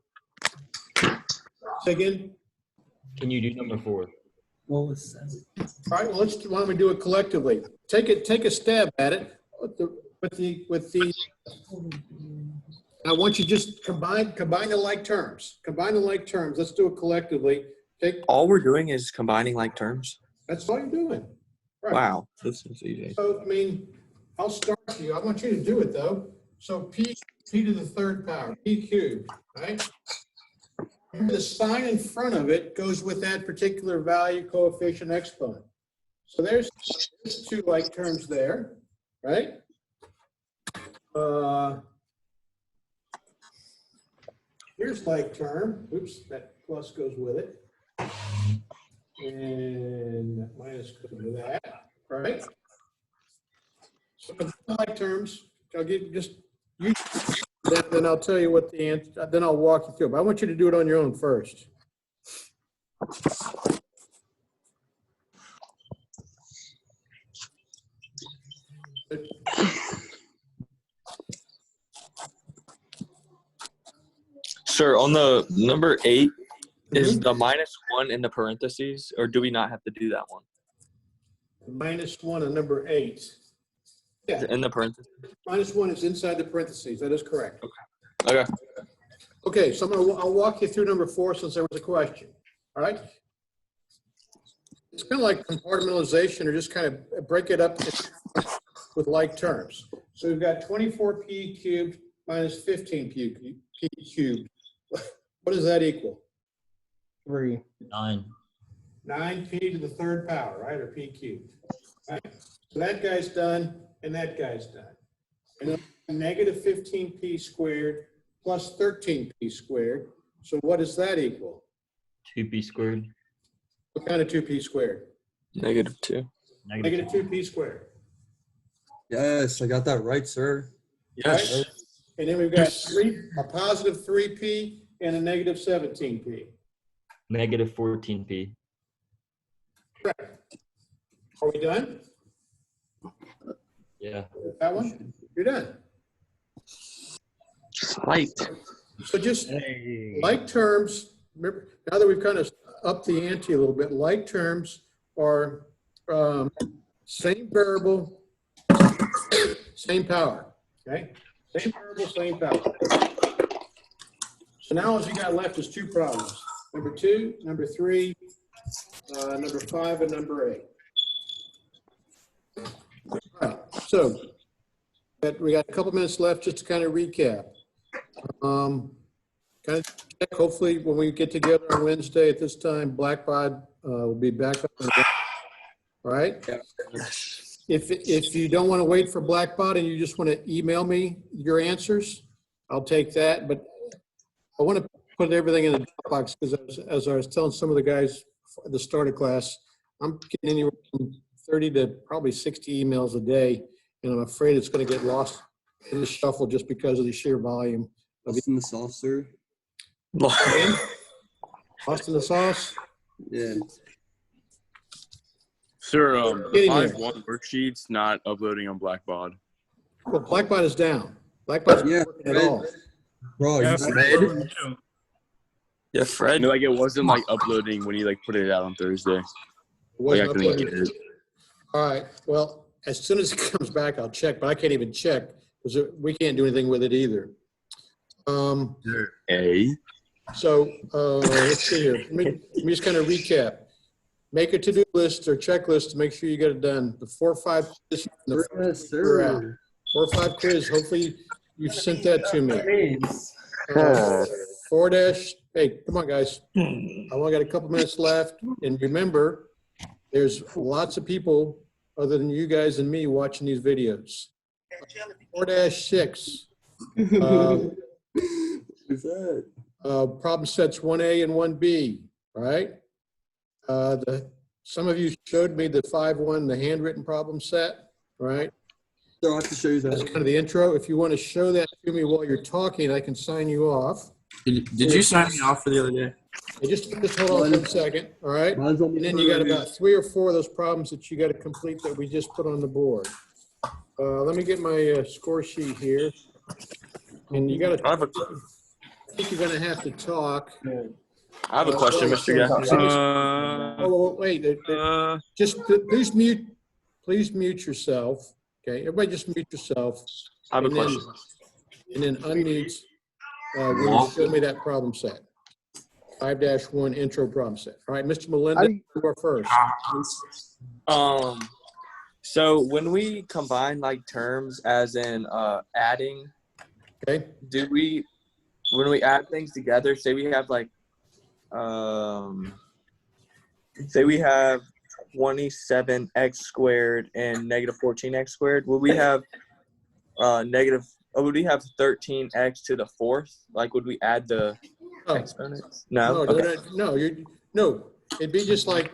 S1: Say again.
S2: Can you do number 4?
S6: What was that?
S1: All right. Well, why don't we do it collectively? Take a stab at it with the. I want you to just combine the like terms. Combine the like terms. Let's do it collectively.
S3: All we're doing is combining like terms.
S1: That's all you're doing. Right.
S3: Wow, this is easy.
S1: So, I mean, I'll start you. I want you to do it, though. So p to the third power, p cubed, right? The sign in front of it goes with that particular value, coefficient, exponent. So there's 2 like terms there, right? Here's like term. Oops, that plus goes with it. And that minus goes with that, right? So like terms, I'll give just you. Then I'll tell you what the answer. Then I'll walk you through. But I want you to do it on your own first.
S3: Sir, on the number 8, is the -1 in the parentheses, or do we not have to do that one?
S1: -1 and number 8. Yeah,
S3: In the parentheses.
S1: -1 is inside the parentheses. That is correct.
S3: Okay.
S1: Okay, so I'll walk you through number 4 since there was a question. All right. It's kind of like compartmentalization, or just kind of break it up with like terms. So we've got 24p cubed minus 15p cubed. What does that equal?
S6: 3.
S2: 9.
S1: 9p to the third power, right, or p cubed. Right? So that guy's done, and that guy's done. And then negative 15p squared plus 13p squared. So what does that equal?
S2: 2p squared.
S1: What kind of 2p squared?
S3: -2.
S1: Negative 2p squared.
S6: Yes, I got that right, sir.
S3: Yes.
S1: Right? And then we've got a positive 3p and a negative 17p.
S2: Negative 14p.
S1: Correct. Are we done?
S2: Yeah.
S1: That one? You're done.
S3: Light.
S1: So just like terms, remember, now that we've kind of upped the ante a little bit, like terms are Same variable, same power, okay? Same variable, same power. So now all you got left is two problems. Number 2, number 3, number 5, and number 8. All right, so we got a couple minutes left just to kind of recap. Kind of check, hopefully when we get together on Wednesday at this time, Blackbod will be back up. All right? If you don't want to wait for Blackbot and you just want to email me your answers, I'll take that. But I want to put everything in the Dropbox because as I was telling some of the guys at the start of class, I'm getting anywhere from 30 to probably 60 emails a day, and I'm afraid it's going to get lost in the shuffle just because of the sheer volume.
S6: Lost in the sauce, sir.
S1: Lost in the sauce?
S6: Yeah.
S5: Sir,
S1: Getting there.
S5: 5-1 worksheets not uploading on Blackbod.
S1: Well, Blackbot is down. Blackbot's not
S6: Yeah,
S1: working at all.
S6: Bro,
S7: Yeah,
S6: you
S7: Fred.
S3: Yeah, Fred.
S5: No, like it wasn't like uploading when you like put it out on Thursday.
S1: It
S5: Like I
S1: wasn't
S5: couldn't
S1: uploaded.
S5: get it.
S1: All right, well, as soon as it comes back, I'll check, but I can't even check because we can't do anything with it either. So let's see here. Let me just kind of recap. Make a to-do list or checklist to make sure you get it done. The 4 or 5 quiz,
S6: Yes,
S1: we're out.
S6: sir.
S1: 4 or 5 quiz. Hopefully you sent that to me. 4 dash. Hey, come on, guys. I only got a couple minutes left, and remember, there's lots of people other than you guys and me watching these videos. 4-6.
S6: Who's that?
S1: Problem sets 1A and 1B, right? Some of you showed me the 5-1, the handwritten problem set, right?
S6: So I have to show you
S1: That's
S6: that.
S1: kind of the intro. If you want to show that to me while you're talking, I can sign you off.
S8: Did you sign me off for the other day?
S1: Hey, just hold on for a second, all right?
S6: Mine's on the
S1: And then you got
S6: screen.
S1: about 3 or 4 of those problems that you got to complete that we just put on the board. Let me get my score sheet here. And you got to, I think you're going to have to talk.
S3: I have a question, Mr. Gaffney.
S1: Oh, wait, just please mute yourself. Okay, everybody just mute yourself.
S3: I have a
S1: And then-
S3: question.
S1: And then unmute when you show me that problem set. 5-1 intro problem set. All right, Mr. Melinda, you are first.
S3: So when we combine like terms as in adding,
S1: Okay,
S3: when we add things together, say we have like say we have 27x squared and negative 14x squared, would we have would we have 13x to the 4th? Like, would we add the
S1: Oh.
S3: exponents? No.
S1: No,
S3: Okay.
S1: no, it'd be just like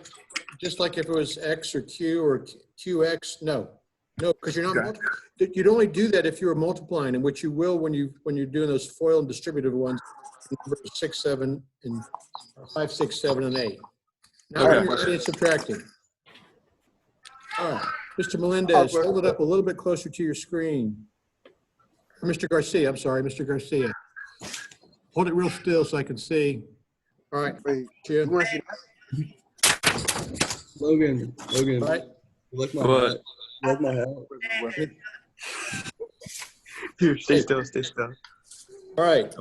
S1: if it was X or Q or QX, no, because you're not, you'd only do that if you were multiplying, and which you will when you're doing those FOIL and distributive ones, 6, 7, and 5, 6, 7, and 8. Now when you're adding and subtracting. All right, Mr. Melendez, hold it up a little bit closer to your screen. Or Mr. Garcia, I'm sorry, Mr. Garcia. Hold it real still so I can see. All right. Jim.
S6: Logan.
S1: All right.
S6: You like my
S3: What?
S6: hat? You like my hat?
S3: Here, stay still.
S1: All right.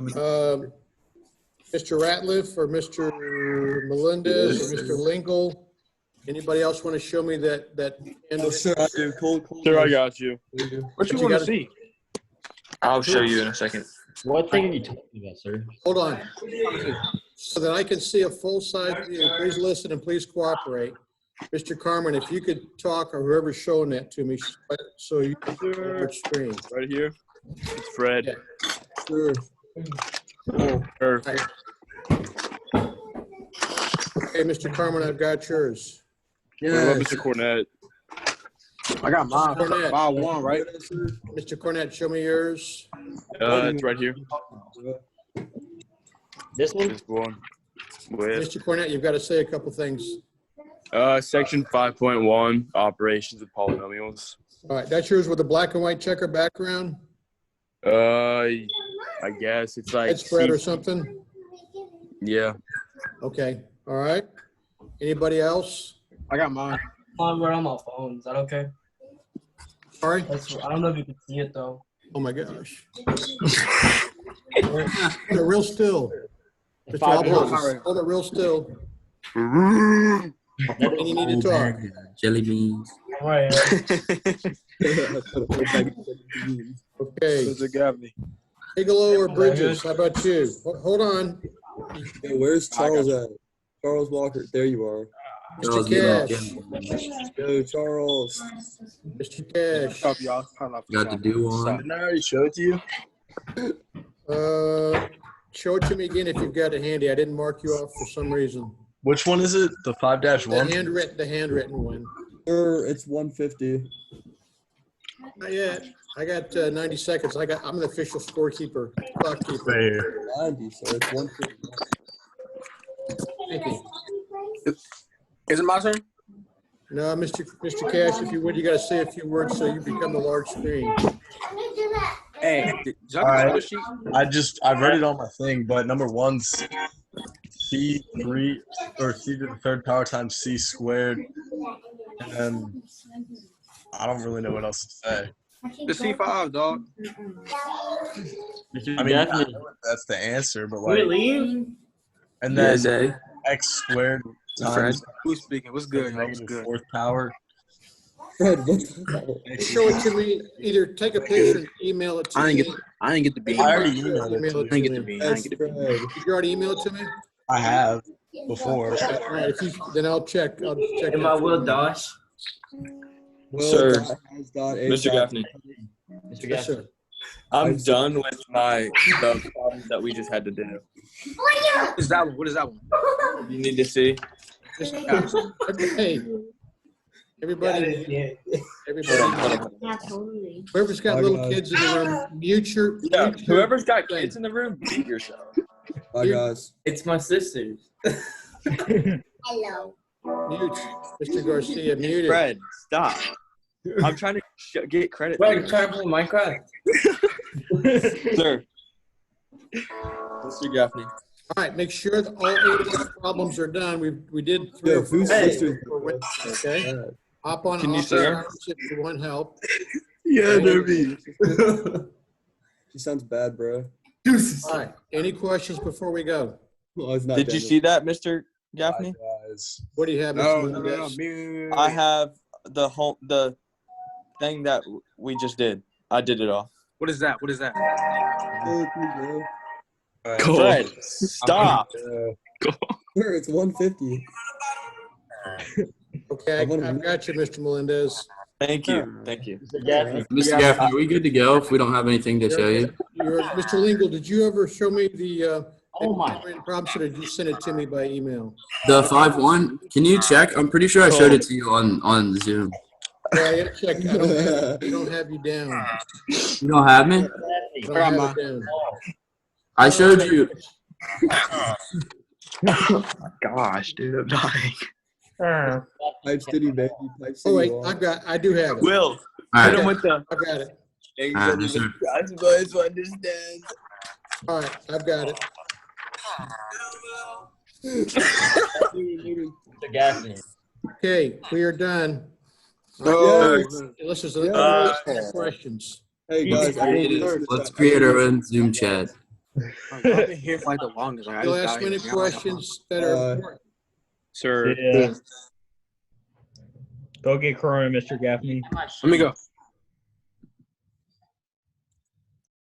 S1: Mr. Ratliff or Mr. Melendez or Mr. Lingle. Anybody else want to show me that?
S6: Oh, sure, I do. Cold.
S5: Sir, I got you.
S7: What you
S1: You
S7: want to
S1: gotta-
S7: see?
S3: I'll show you in a second.
S2: What thing are you talking about, sir?
S1: Hold on. So that I can see a full-size view, please listen and please cooperate. Mr. Carmen, if you could talk or whoever's showing that to me, so you can see the large screen.
S5: Right here. It's Fred.
S1: Yeah.
S6: Sure.
S5: Perfect.
S1: Okay, Mr. Carmen, I've got yours.
S5: What about
S6: Yeah.
S5: Mr. Cornett?
S7: I got mine.
S1: Cornett.
S7: 5-1, right?
S1: Mr. Cornett, show me yours.
S5: It's right here.
S2: This one?
S5: This one. With
S1: Mr. Cornett, you've got to say a couple things.
S5: section 5.1, operations with polynomials.
S1: All right, that's yours with a black and white checker background,
S5: I guess it's like
S1: head spread or something?
S5: yeah.
S1: Okay, all right. Anybody else?
S7: I got mine.
S9: We're on my phone. Is that okay?
S1: Sorry?
S9: I don't know if you can see it though.
S1: Oh my gosh. Hold it real still. Mr.
S2: Five
S1: Alvarez, hold it real still. And you need to talk.
S8: Jelly beans.
S9: All right.
S1: Okay.
S7: Mr. Gaffney.
S1: Bigelow or Bridges? How about you? Hold on.
S6: Yo, where's Charles at? Charles Walker. There you are.
S1: Mr. Cash.
S6: Yo, Charles.
S1: Mr. Cash.
S7: Up, y'all. Hold on.
S8: Got the dew on.
S4: Didn't I already show it to you?
S1: Show it to me again if you've got it handy. I didn't mark you off for some reason.
S4: Which one is it? The 5-1?
S1: The handwritten one.
S6: Sir, it's 150.
S1: Not yet. I got 90 seconds. I'm the official scorekeeper, clock keeper.
S4: Fair.
S6: 90, sir. It's 150.
S1: Thank you.
S7: Is it my turn?
S1: No, Mr. Cash, if you would, you got to say a few words so you become the large screen.
S7: Hey, did y'all
S4: All
S7: get
S4: right.
S7: the sheet?
S4: I read it on my thing, but number one's C3 or C to the third power times C squared. And I don't really know what else to say.
S7: The C5, dog.
S4: I mean, I know that's the answer, but like,
S9: leave?
S4: and then
S3: USA.
S4: X squared
S3: Fred.
S4: times
S7: Who's speaking? What's good? What's
S4: negative
S7: good?
S4: fourth power.
S6: Fred, what the hell?
S1: Show it to me. Either take a picture and email it to
S6: I
S1: me.
S6: didn't get the bean.
S4: I already emailed it
S1: Email
S4: to
S1: it
S4: you.
S1: to me.
S6: That's Fred.
S1: Did you already email it to me?
S4: I have before.
S1: All right, then I'll check. I'll check.
S9: Am I Will Dosh?
S3: Sir,
S6: Mr.
S3: Mr. Gaffney,
S2: Mr.
S1: Yes,
S2: Gaffney.
S1: sir.
S3: I'm done with the problems that we just had to do.
S7: What is that one? What is that one?
S3: You need to see.
S1: Hey, everybody,
S3: Hold on, hold on.
S10: Yeah, totally.
S1: whoever's got little kids in the room, mute your.
S3: Yeah,
S1: mute your
S3: whoever's got
S1: thing.
S3: kids in the room, beat yourself.
S6: Bye, guys.
S9: It's my sisters.
S10: Hello.
S1: Mute, Mr. Garcia, mute it.
S3: Fred, stop. I'm trying to get credit.
S9: Wait, you're trying to play Minecraft?
S3: Sir. Mr. Gaffney.
S1: All right, make sure that all 8 of those problems are done. We did 3
S6: Yo,
S1: or 4.
S6: whose sister?
S1: Okay, hop on.
S3: Can you
S1: off
S3: see her?
S1: if you want help.
S4: Yeah, Derby.
S6: She sounds bad, bro.
S1: All right, any questions before we go?
S6: Oh, it's not
S3: Did you
S6: done.
S3: see that, Mr. Gaffney?
S4: Guys.
S1: What do you have,
S7: No,
S1: Mr.
S7: no, no,
S1: Mendez?
S7: mute.
S3: I have the thing that we just did. I did it all.
S7: What is that? What is that?
S6: Oh, please, bro.
S4: All right.
S3: Fred, stop.
S6: Sir, it's 150.
S1: Okay, I've got you, Mr. Melendez.
S3: Thank you. Thank you.
S2: Mr. Gaffney.
S8: Mr. Gaffney, are we good to go if we don't have anything to show you?
S1: Mr. Lingle, did you ever show me the
S2: Oh my.
S1: problems, or did you send it to me by email?
S8: The 5-1, can you check? I'm pretty sure I showed it to you on Zoom.
S1: Yeah, I gotta check. I don't have you down.
S8: You don't have me?
S1: I don't have it down.
S8: I showed you.
S3: Gosh, dude, I'm dying.
S6: Type city, baby. Type city.
S1: Oh wait,
S6: wall.
S1: I do have it.
S3: Will,
S8: All
S3: hit
S8: right.
S3: him with the.
S1: I've got it.
S8: All right, yes, sir.
S3: Guys, boys, understand.
S1: All right, I've got it.
S2: Mr. Gaffney.
S1: Okay, we are done.
S6: Yes.
S1: Unless there's
S6: Yes.
S1: other questions.
S6: Hey, guys.
S8: Let's create our own Zoom chat.
S7: I've been here for like the longest. Like, I
S1: You'll
S7: just
S1: ask
S7: got
S1: many
S7: here.
S1: questions that are important.
S3: Sir.
S11: Yeah. Go get Corona, Mr. Gaffney.
S7: Let me go.